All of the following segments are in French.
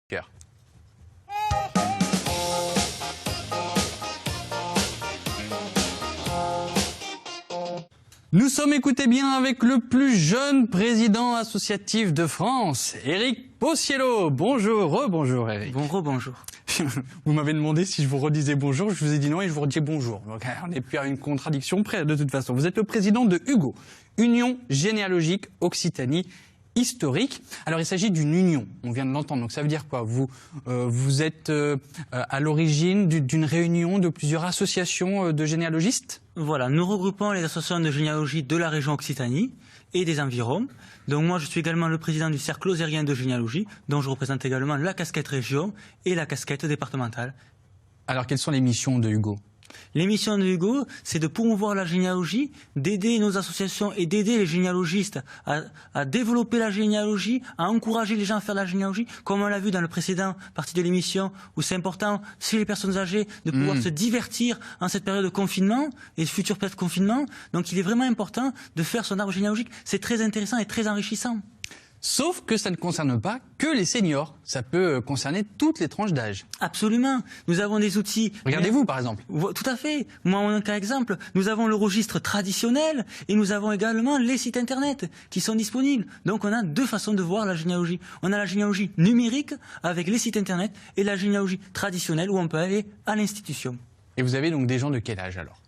Cœur. Nous sommes, écoutez bien, avec le plus jeune président associatif de France, Éric Possiello. Bonjour, rebonjour Éric. Bonjour. Vous m'avez demandé si je vous redisais bonjour, je vous ai dit non et je vous redis bonjour. Donc on n'est plus à une contradiction près de toute façon. Vous êtes le président de UGO, Union généalogique Occitanie historique. Alors il s'agit d'une union, on vient de l'entendre, donc ça veut dire quoi? Vous êtes à l'origine d'une réunion de plusieurs associations de généalogistes? Voilà, nous regroupons les associations de généalogie de la région Occitanie et des environs. Donc moi je suis également le président du cercle lozérien de généalogie, dont je représente également la casquette région et la casquette départementale. Alors quelles sont les missions de UGO? Les missions de Hugo, c'est de promouvoir la généalogie, d'aider nos associations et d'aider les généalogistes à développer la généalogie, à encourager les gens à faire de la généalogie, comme on l'a vu dans le précédent partie de l'émission, où c'est important, chez les personnes âgées, de pouvoir se divertir en cette période de confinement et de futur peut-être confinement. Donc il est vraiment important de faire son arbre généalogique. C'est très intéressant et très enrichissant. Sauf que ça ne concerne pas que les seniors, ça peut concerner toutes les tranches d'âge. Absolument, nous avons des outils... Regardez-vous par exemple. Tout à fait, moi en cas exemple, nous avons le registre traditionnel et nous avons également les sites internet qui sont disponibles. Donc on a deux façons de voir la généalogie. On a la généalogie numérique avec les sites internet et la généalogie traditionnelle où on peut aller à l'institution. Et vous avez donc des gens de quel âge alors?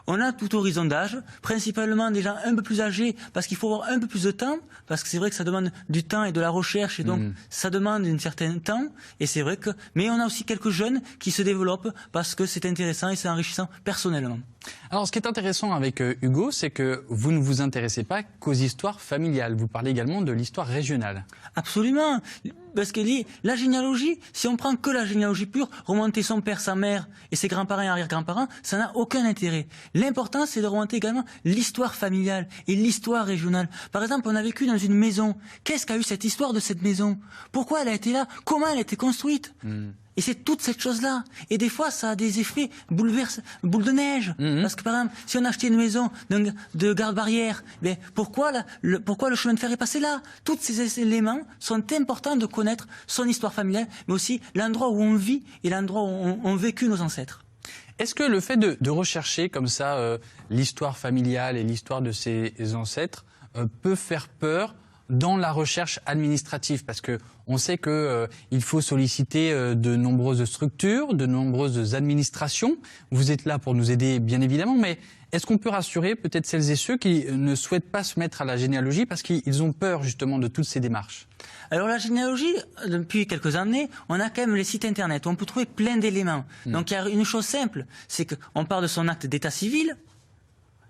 On a tout horizon d'âge, principalement des gens un peu plus âgés, parce qu'il faut avoir un peu plus de temps, parce que c'est vrai que ça demande du temps et de la recherche, et donc ça demande un certain temps, et c'est vrai que... Mais on a aussi quelques jeunes qui se développent, parce que c'est intéressant et c'est enrichissant personnellement. Alors ce qui est intéressant avec Hugo, c'est que vous ne vous intéressez pas qu'aux histoires familiales, vous parlez également de l'histoire régionale. Absolument, parce que la généalogie, si on prend que la généalogie pure, remonter son père, sa mère et ses grands-parents et arrière-grands-parents, ça n'a aucun intérêt. L'important, c'est de remonter également l'histoire familiale et l'histoire régionale. Par exemple, on a vécu dans une maison. Qu'est-ce qu'a eu cette histoire de cette maison? Pourquoi elle a été là? Comment elle a été construite? Et c'est toute cette chose-là. Et des fois, ça a des effets boule de neige. Parce que par exemple, si on a acheté une maison de garde-barrière, ben, pourquoi le chemin de fer est passé là? Tous ces éléments sont importants de connaître son histoire familiale, mais aussi l'endroit où on vit et l'endroit où ont vécu nos ancêtres. Est-ce que le fait de rechercher comme ça l'histoire familiale et l'histoire de ses ancêtres peut faire peur dans la recherche administrative, parce que on sait que il faut solliciter de nombreuses structures, de nombreuses administrations. Vous êtes là pour nous aider, bien évidemment, mais est-ce qu'on peut rassurer peut-être celles et ceux qui ne souhaitent pas se mettre à la généalogie parce qu'ils ont peur justement de toutes ces démarches? Alors la généalogie, depuis quelques années, on a quand même les sites internet où on peut trouver plein d'éléments. Donc il y a une chose simple, c'est qu'on part de son acte d'état civil.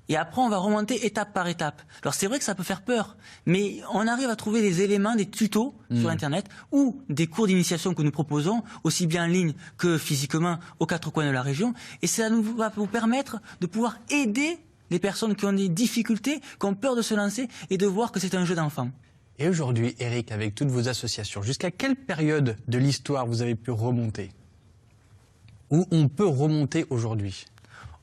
Et après, on va remonter étape par étape. Alors c'est vrai que ça peut faire peur, mais on arrive à trouver des éléments, des tutos sur Internet ou des cours d'initiation que nous proposons, aussi bien en ligne que physiquement aux quatre coins de la région. Et ça va vous permettre de pouvoir aider les personnes qui ont des difficultés, qui ont peur de se lancer et de voir que c'est un jeu d'enfant. Et aujourd'hui, Éric, avec toutes vos associations, jusqu'à quelle période de l'histoire vous avez pu remonter? Ou on peut remonter aujourd'hui?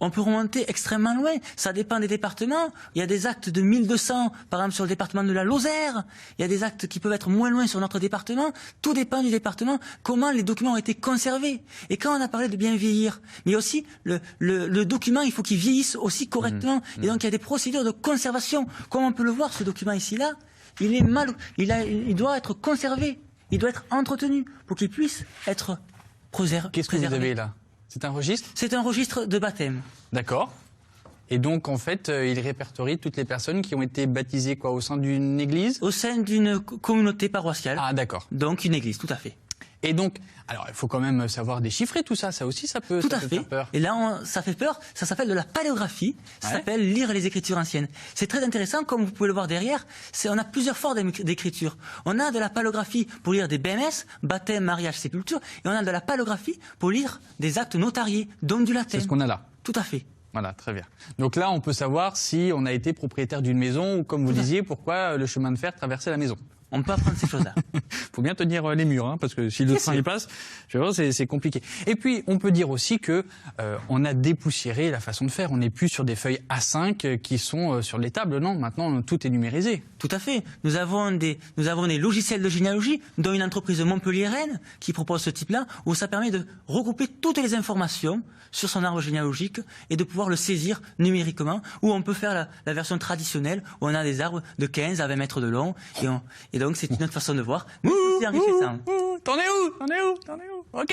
On peut remonter extrêmement loin. Ça dépend des départements. Il y a des actes de 1200, par exemple sur le département de la Lozère. Il y a des actes qui peuvent être moins loin sur notre département. Tout dépend du département, comment les documents ont été conservés. Et quand on a parlé de bien vieillir, mais aussi le document, il faut qu'il vieillisse aussi correctement. Et donc il y a des procédures de conservation. Comme on peut le voir, ce document ici-là, il doit être conservé. Il doit être entretenu pour qu'il puisse être préservé. Qu'est-ce que vous avez là? C'est un registre? C'est un registre de baptême. D'accord. Et donc, en fait, il répertorie toutes les personnes qui ont été baptisées quoi, au sein d'une église? Au sein d'une communauté paroissiale. Ah, d'accord. Donc, une église, tout à fait. Et donc, alors, il faut quand même savoir déchiffrer tout ça. Ça aussi, ça peut faire peur. Et là, ça fait peur. Ça s'appelle de la paléographie. Ça s'appelle lire les écritures anciennes. C'est très intéressant, comme vous pouvez le voir derrière. On a plusieurs formes d'écriture. On a de la paléographie pour lire des BMS, baptême, mariage, sépulture. Et on a de la paléographie pour lire des actes notariés, donc du latin. C'est ce qu'on a là. Tout à fait. Voilà, très bien. Donc là, on peut savoir si on a été propriétaire d'une maison ou, comme vous disiez, pourquoi le chemin de fer traversait la maison. On peut apprendre ces choses-là. Faut bien tenir les murs, hein, parce que si le train y passe, je vais voir, c'est compliqué. Et puis, on peut dire aussi que on a dépoussiéré la façon de faire. On n'est plus sur des feuilles A5 qui sont sur les tables. Non, maintenant, tout est numérisé. Tout à fait. Nous avons des logiciels de généalogie, dont une entreprise montpelliéraine qui propose ce type-là, où ça permet de regrouper toutes les informations sur son arbre généalogique et de pouvoir le saisir numériquement, où on peut faire la version traditionnelle, où on a des arbres de 15 à 20 mètres de long, et donc c'est une autre façon de voir, mais c'est enrichissant. T'en es où Ok,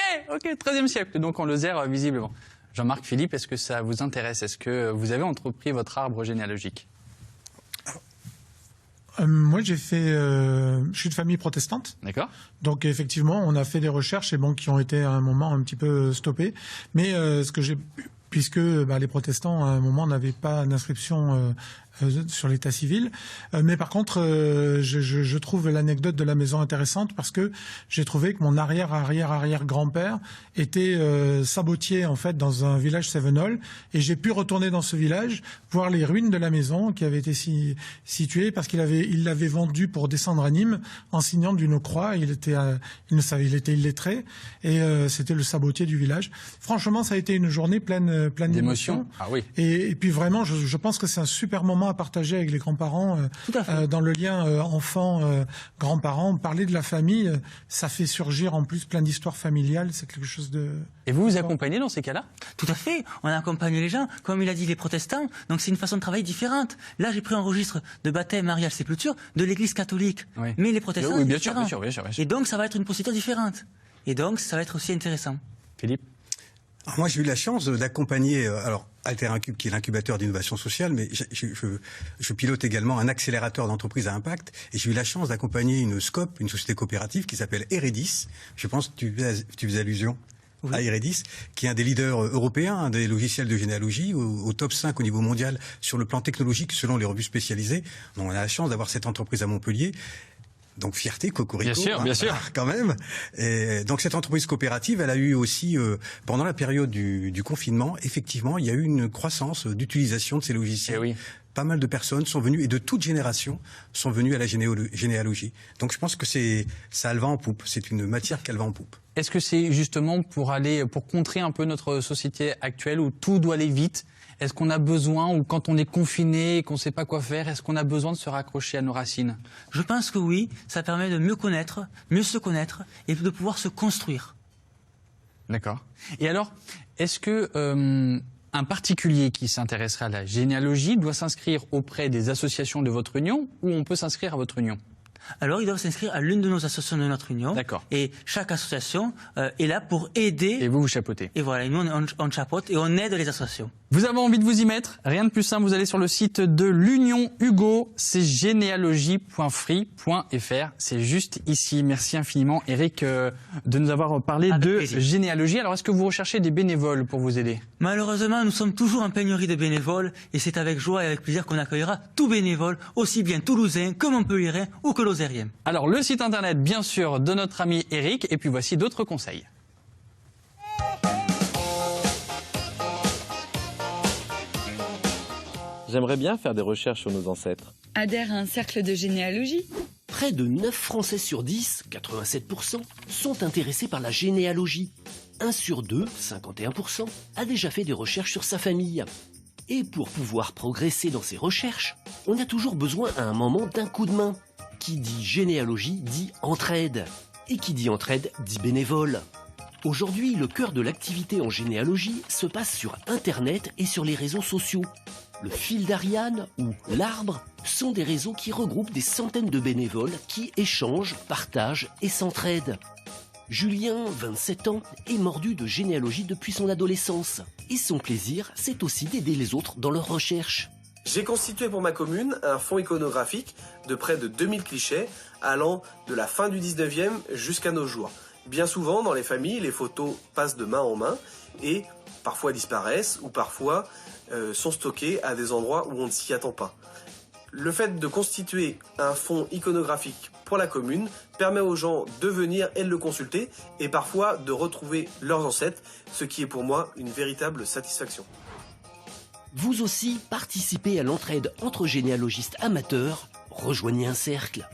13e siècle, donc en Lozère, visiblement. Jean-Marc, Philippe, est-ce que ça vous intéresse? Est-ce que vous avez entrepris votre arbre généalogique? Moi, je suis de famille protestante. D'accord. Donc, effectivement, on a fait des recherches qui ont été à un moment un petit peu stoppées. Mais puisque les protestants, à un moment, n'avaient pas d'inscription sur l'état civil. Mais par contre, je trouve l'anecdote de la maison intéressante parce que j'ai trouvé que mon arrière-grand-père était sabotier en fait dans un village Sévenol, et j'ai pu retourner dans ce village voir les ruines de la maison qui avait été située parce il l'avait vendue pour descendre à Nîmes en signant d'une croix. Il était illettré et c'était le sabotier du village. Franchement, ça a été une journée pleine d'émotions. Ah oui. Et puis vraiment, je pense que c'est un super moment à partager avec les grands-parents dans le lien enfant-grands-parents. Parler de la famille, ça fait surgir en plus plein d'histoires familiales. C'est quelque chose de... Et vous accompagnez dans ces cas-là? Tout à fait. On accompagne les gens, comme il a dit, les protestants. Donc c'est une façon de travailler différente. Là, j'ai pris un registre de baptême, mariage, sépulture de l'Église catholique. Oui. Mais les protestants, oui, bien sûr. Et donc ça va être une procédure différente. Et donc ça va être aussi intéressant. Philippe? Alors moi, j'ai eu la chance d'accompagner, Alterancube, qui est l'incubateur d'innovation sociale, mais je pilote également un accélérateur d'entreprises à impact, et j'ai eu la chance d'accompagner une SCOP, une société coopérative qui s'appelle Eredis. Je pense que tu faisais allusion à Eredis, qui est un des leaders européens, un des logiciels de généalogie, au top 5 au niveau mondial sur le plan technologique, selon les revues spécialisées. Donc on a la chance d'avoir cette entreprise à Montpellier. Donc fierté, cocorico, bien sûr. Quand même. Et donc cette entreprise coopérative, elle a eu aussi, pendant la période du confinement, effectivement, il y a eu une croissance d'utilisation de ces logiciels. Oui. Pas mal de personnes sont venues, et de toute génération, sont venues à la généalogie. Donc je pense que ça a le vent en poupe. C'est une matière qui a le vent en poupe. Est-ce que c'est justement pour contrer un peu notre société actuelle où tout doit aller vite? Est-ce qu'on a besoin, ou quand on est confiné et qu'on ne sait pas quoi faire, est-ce qu'on a besoin de se raccrocher à nos racines? Je pense que oui, ça permet de mieux se connaître et de pouvoir se construire. D'accord. Et alors, est-ce que un particulier qui s'intéresserait à la généalogie doit s'inscrire auprès des associations de votre union, ou on peut s'inscrire à votre union? Alors, ils doivent s'inscrire à l'une de nos associations de notre union. D'accord. Et chaque association est là pour aider. Et vous chapeautez. Et voilà, et nous, on chapeaute et on aide les associations. Vous avez envie de vous y mettre? Rien de plus simple, vous allez sur le site de l'Union Hugo, c'est généalogie.free.fr. C'est juste ici. Merci infiniment, Eric, de nous avoir parlé de généalogie. Alors, est-ce que vous recherchez des bénévoles pour vous aider? Malheureusement, nous sommes toujours en pénurie de bénévoles, et c'est avec joie et avec plaisir qu'on accueillera tout bénévole, aussi bien toulousain que montpelliérain ou que lozérien. Alors, le site internet, bien sûr, de notre ami Eric, et puis voici d'autres conseils. J'aimerais bien faire des recherches sur nos ancêtres. Adhère à un cercle de généalogie. Près de 9 Français sur 10, 87%, sont intéressés par la généalogie. 1 sur 2, 51%, a déjà fait des recherches sur sa famille. Et pour pouvoir progresser dans ses recherches, on a toujours besoin à un moment d'un coup de main. Qui dit généalogie dit entraide. Et qui dit entraide dit bénévole. Aujourd'hui, le cœur de l'activité en généalogie se passe sur Internet et sur les réseaux sociaux. Le fil d'Ariane ou l'Arbre sont des réseaux qui regroupent des centaines de bénévoles qui échangent, partagent et s'entraident. Julien, 27 ans, est mordu de généalogie depuis son adolescence. Et son plaisir, c'est aussi d'aider les autres dans leurs recherches. J'ai constitué pour ma commune un fonds iconographique de près de 2000 clichés allant de la fin du 19e jusqu'à nos jours. Bien souvent, dans les familles, les photos passent de main en main et parfois disparaissent ou parfois sont stockées à des endroits où on ne s'y attend pas. Le fait de constituer un fonds iconographique pour la commune permet aux gens de venir et de le consulter et parfois de retrouver leurs ancêtres, ce qui est pour moi une véritable satisfaction. Vous aussi participez à l'entraide entre généalogistes amateurs, rejoignez un cercle.